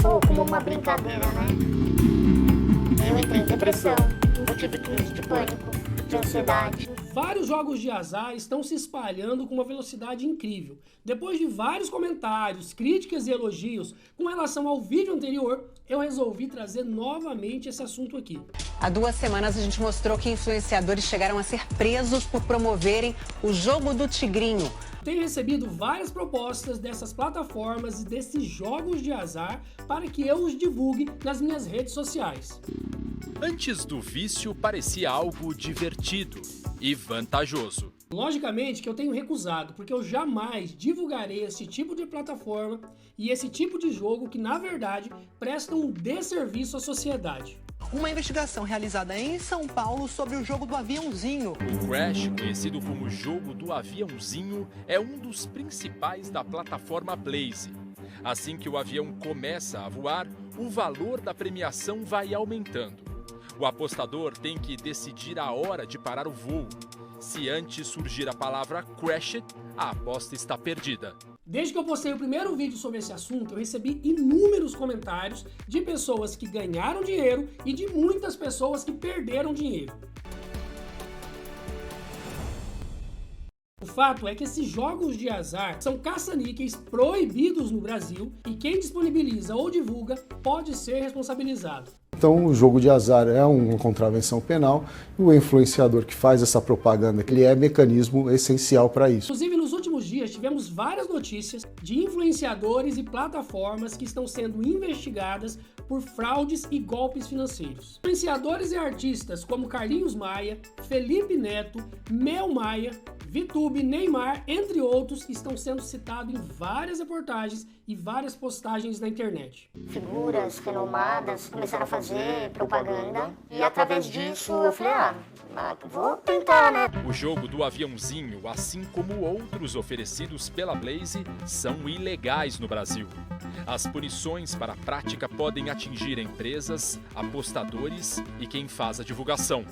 começou como uma brincadeira, né? Eu entrei em depressão, eu tive crise de pânico, de ansiedade. Vários jogos de azar estão se espalhando com uma velocidade incrível. Depois de vários comentários, críticas e elogios com relação ao vídeo anterior, eu resolvi trazer novamente esse assunto aqui. Há 2 semanas a gente mostrou que influenciadores chegaram a ser presos por promoverem o jogo do tigrinho. Tenho recebido várias propostas dessas plataformas e desses jogos de azar para que eu os divulgue nas minhas redes sociais. Antes do vício, parecia algo divertido e vantajoso. Logicamente que eu tenho recusado, porque eu jamais divulgarei esse tipo de plataforma e esse tipo de jogo que, na verdade, prestam um desserviço à sociedade. Uma investigação realizada em São Paulo sobre o jogo do aviãozinho. O Crash, conhecido como jogo do aviãozinho, é um dos principais da plataforma Blaze. Assim que o avião começa a voar, o valor da premiação vai aumentando. O apostador tem que decidir a hora de parar o voo. Se antes surgir a palavra Crashed, a aposta está perdida. Desde que eu postei o primeiro vídeo sobre esse assunto, eu recebi inúmeros comentários de pessoas que ganharam dinheiro e de muitas pessoas que perderam dinheiro. O fato é que esses jogos de azar são caça-níqueis proibidos no Brasil e quem disponibiliza ou divulga pode ser responsabilizado. Então o jogo de azar é uma contravenção penal e o influenciador que faz essa propaganda, ele é mecanismo essencial para isso. Inclusive, nos últimos dias tivemos várias notícias de influenciadores e plataformas que estão sendo investigadas por fraudes e golpes financeiros. Influenciadores e artistas como Carlinhos Maia, Felipe Neto, Mel Maia, VTube, Neymar, entre outros, estão sendo citados em várias reportagens e várias postagens na internet. Figuras renomadas começaram a fazer propaganda e através disso eu falei, vou tentar, né? O jogo do aviãozinho, assim como outros oferecidos pela Blaze, são ilegais no Brasil. As punições para a prática podem atingir empresas, apostadores e quem faz a divulgação.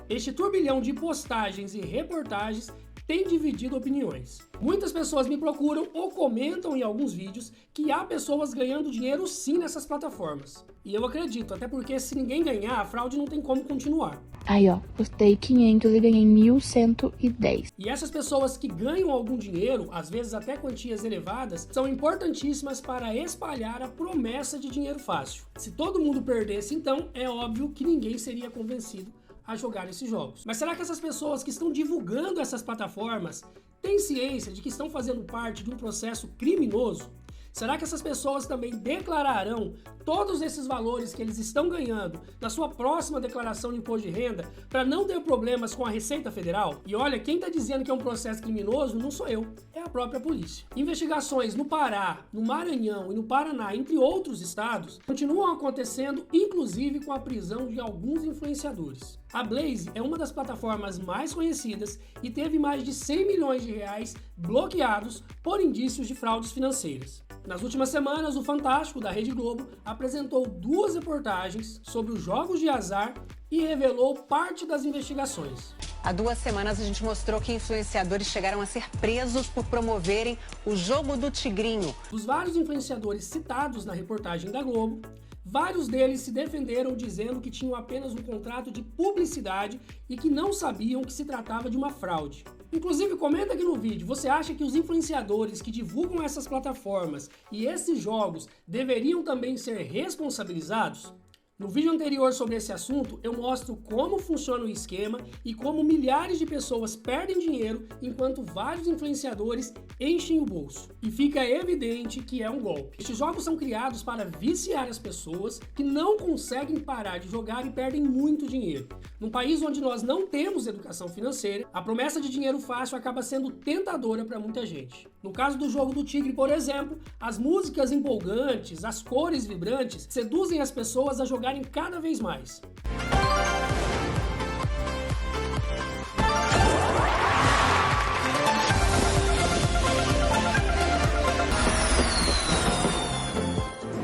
Este turbilhão de postagens e reportagens tem dividido opiniões. Muitas pessoas me procuram ou comentam em alguns vídeos que há pessoas ganhando dinheiro sim nessas plataformas. E eu acredito, até porque se ninguém ganhar, a fraude não tem como continuar. Aí ó, postei 500 e ganhei 1.110. E essas pessoas que ganham algum dinheiro, às vezes até quantias elevadas, são importantíssimas para espalhar a promessa de dinheiro fácil. Se todo mundo perdesse então, é óbvio que ninguém seria convencido a jogar esses jogos. Mas será que essas pessoas que estão divulgando essas plataformas têm ciência de que estão fazendo parte de um processo criminoso? Será que essas pessoas também declararão todos esses valores que eles estão ganhando na sua próxima declaração de imposto de renda para não ter problemas com a Receita Federal? E olha, quem está dizendo que é um processo criminoso não sou eu, é a própria polícia. Investigações no Pará, no Maranhão e no Paraná, entre outros estados, continuam acontecendo, inclusive com a prisão de alguns influenciadores. A Blaze é uma das plataformas mais conhecidas e teve mais de 100 milhões de reais bloqueados por indícios de fraudes financeiras. Nas últimas semanas, o Fantástico, da Rede Globo, apresentou 2 reportagens sobre os jogos de azar e revelou parte das investigações. Há 2 semanas a gente mostrou que influenciadores chegaram a ser presos por promoverem o jogo do tigrinho. Dos vários influenciadores citados na reportagem da Globo, vários deles se defenderam dizendo que tinham apenas um contrato de publicidade e que não sabiam que se tratava de uma fraude. Inclusive, comenta aqui no vídeo, você acha que os influenciadores que divulgam essas plataformas e esses jogos deveriam também ser responsabilizados? No vídeo anterior sobre esse assunto, eu mostro como funciona o esquema e como milhares de pessoas perdem dinheiro enquanto vários influenciadores enchem o bolso. E fica evidente que é um golpe. Estes jogos são criados para viciar as pessoas que não conseguem parar de jogar e perdem muito dinheiro. Num país onde nós não temos educação financeira, a promessa de dinheiro fácil acaba sendo tentadora para muita gente. No caso do jogo do tigre, por exemplo, as músicas empolgantes, as cores vibrantes seduzem as pessoas a jogarem cada vez mais.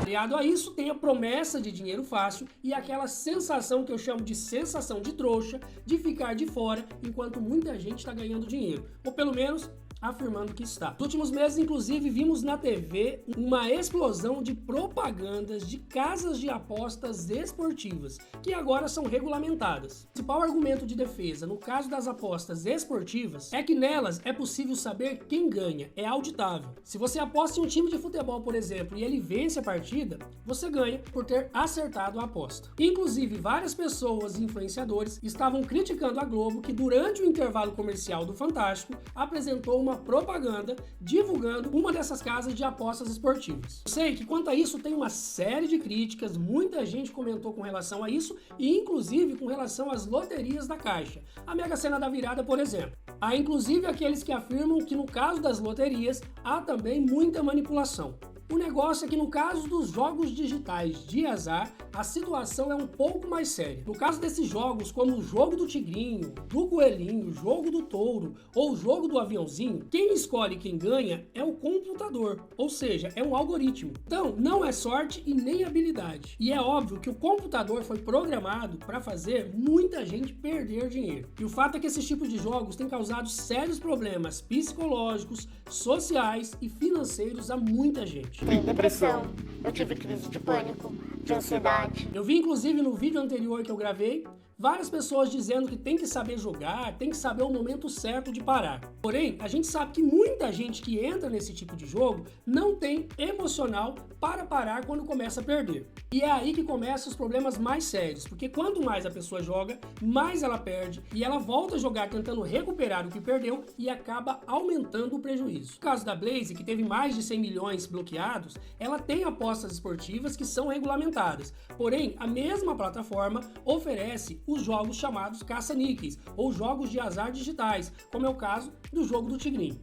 Aliado a isso, tem a promessa de dinheiro fácil e aquela sensação que eu chamo de sensação de trouxa, de ficar de fora enquanto muita gente está ganhando dinheiro. Ou pelo menos afirmando que está. Nos últimos meses, inclusive, vimos na TV uma explosão de propagandas de casas de apostas esportivas, que agora são regulamentadas. O principal argumento de defesa no caso das apostas esportivas é que nelas é possível saber quem ganha, é auditável. Se você aposta em um time de futebol, por exemplo, e ele vence a partida, você ganha por ter acertado a aposta. Inclusive, várias pessoas e influenciadores estavam criticando a Globo que durante o intervalo comercial do Fantástico apresentou uma propaganda divulgando uma dessas casas de apostas esportivas. Eu sei que quanto a isso tem uma série de críticas, muita gente comentou com relação a isso e inclusive com relação às loterias da Caixa. A Mega Sena da Virada, por exemplo. Há inclusive aqueles que afirmam que no caso das loterias há também muita manipulação. O negócio é que no caso dos jogos digitais de azar, a situação é um pouco mais séria. No caso desses jogos, como o jogo do tigrinho, do coelhinho, o jogo do touro ou o jogo do aviãozinho, quem escolhe quem ganha é o computador, ou seja, é um algoritmo. Então, não é sorte e nem habilidade. E é óbvio que o computador foi programado para fazer muita gente perder dinheiro. E o fato é que esses tipos de jogos têm causado sérios problemas psicológicos, sociais e financeiros a muita gente. Tem depressão, eu tive crise de pânico, de ansiedade. Eu vi inclusive no vídeo anterior que eu gravei, várias pessoas dizendo que tem que saber jogar, tem que saber o momento certo de parar. Porém, a gente sabe que muita gente que entra nesse tipo de jogo não tem emocional para parar quando começa a perder. E é aí que começam os problemas mais sérios, porque quanto mais a pessoa joga, mais ela perde e ela volta a jogar tentando recuperar o que perdeu e acaba aumentando o prejuízo. No caso da Blaze, que teve mais de 100 milhões bloqueados, ela tem apostas esportivas que são regulamentadas. Porém, a mesma plataforma oferece os jogos chamados caça-níqueis, ou jogos de azar digitais, como é o caso do jogo do tigrinho.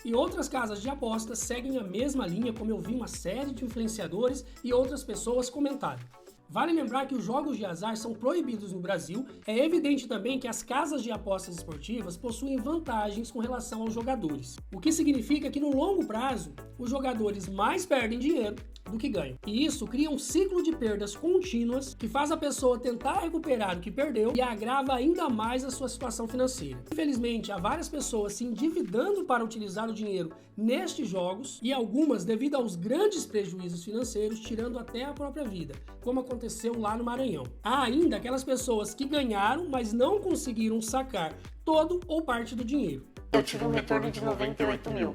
E outras casas de apostas seguem a mesma linha, como eu vi uma série de influenciadores e outras pessoas comentarem. Vale lembrar que os jogos de azar são proibidos no Brasil. É evidente também que as casas de apostas esportivas possuem vantagens com relação aos jogadores, o que significa que no longo prazo, os jogadores mais perdem dinheiro do que ganham. E isso cria um ciclo de perdas contínuas que faz a pessoa tentar recuperar o que perdeu e agrava ainda mais a sua situação financeira. Infelizmente, há várias pessoas se endividando para utilizar o dinheiro nestes jogos e algumas, devido aos grandes prejuízos financeiros, tirando até a própria vida, como aconteceu lá no Maranhão. Há ainda aquelas pessoas que ganharam, mas não conseguiram sacar todo ou parte do dinheiro. Eu tive um retorno de 98 mil.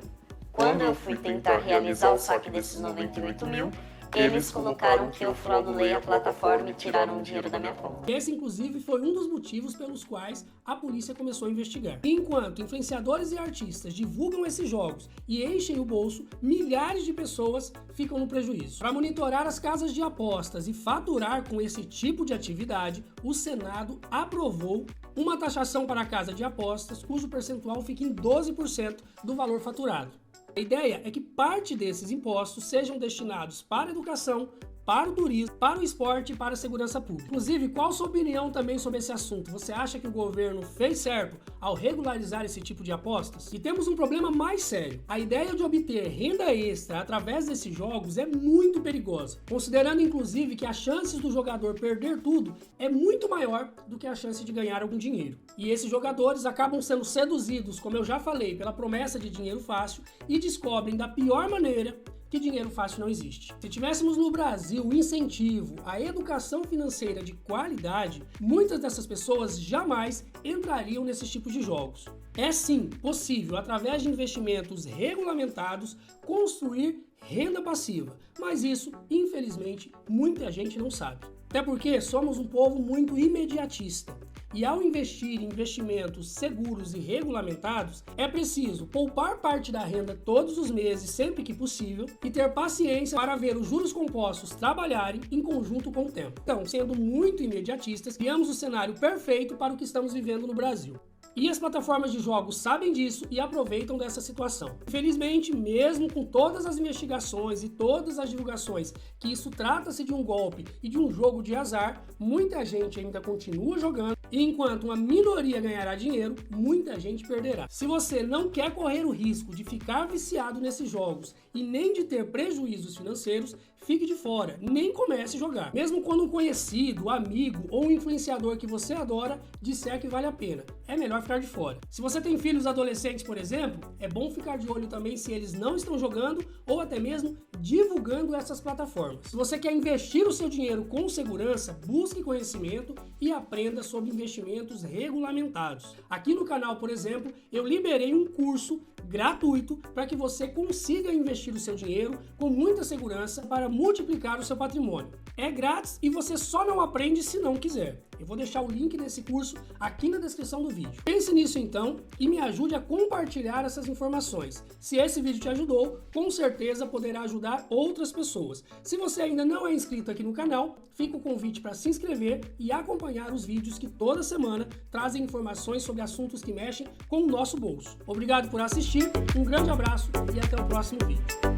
Quando eu fui tentar realizar o saque desses 98 mil, eles colocaram que eu fraudulei a plataforma e tiraram o dinheiro da minha conta. Esse, inclusive, foi um dos motivos pelos quais a polícia começou a investigar. Enquanto influenciadores e artistas divulgam esses jogos e enchem o bolso, milhares de pessoas ficam no prejuízo. Para monitorar as casas de apostas e faturar com esse tipo de atividade, o Senado aprovou uma taxação para a casa de apostas, cujo percentual fica em 12% do valor faturado. A ideia é que parte desses impostos sejam destinados para a educação, para o turismo, para o esporte e para a segurança pública. Inclusive, qual a sua opinião também sobre esse assunto? Você acha que o governo fez certo ao regularizar esse tipo de apostas? E temos um problema mais sério. A ideia de obter renda extra através desses jogos é muito perigosa, considerando inclusive que as chances do jogador perder tudo é muito maior do que a chance de ganhar algum dinheiro. E esses jogadores acabam sendo seduzidos, como eu já falei, pela promessa de dinheiro fácil e descobrem da pior maneira que dinheiro fácil não existe. Se tivéssemos no Brasil um incentivo à educação financeira de qualidade, muitas dessas pessoas jamais entrariam nesses tipos de jogos. É sim possível, através de investimentos regulamentados, construir renda passiva, mas isso, infelizmente, muita gente não sabe. Até porque somos um povo muito imediatista. E ao investir em investimentos seguros e regulamentados, é preciso poupar parte da renda todos os meses, sempre que possível, e ter paciência para ver os juros compostos trabalharem em conjunto com o tempo. Então, sendo muito imediatistas, criamos o cenário perfeito para o que estamos vivendo no Brasil. E as plataformas de jogos sabem disso e aproveitam dessa situação. Infelizmente, mesmo com todas as investigações e todas as divulgações que isso trata-se de um golpe e de um jogo de azar, muita gente ainda continua jogando e enquanto uma minoria ganhará dinheiro, muita gente perderá. Se você não quer correr o risco de ficar viciado nesses jogos e nem de ter prejuízos financeiros, fique de fora, nem comece a jogar. Mesmo quando um conhecido, amigo ou um influenciador que você adora disser que vale a pena, é melhor ficar de fora. Se você tem filhos adolescentes, por exemplo, é bom ficar de olho também se eles não estão jogando ou até mesmo divulgando essas plataformas. Se você quer investir o seu dinheiro com segurança, busque conhecimento e aprenda sobre investimentos regulamentados. Aqui no canal, por exemplo, eu liberei um curso gratuito para que você consiga investir o seu dinheiro com muita segurança para multiplicar o seu patrimônio. É grátis e você só não aprende se não quiser. Eu vou deixar o link desse curso aqui na descrição do vídeo. Pense nisso então e me ajude a compartilhar essas informações. Se esse vídeo te ajudou, com certeza poderá ajudar outras pessoas. Se você ainda não é inscrito aqui no canal, fica o convite para se inscrever e acompanhar os vídeos que toda semana trazem informações sobre assuntos que mexem com o nosso bolso. Obrigado por assistir, um grande abraço e até o próximo vídeo.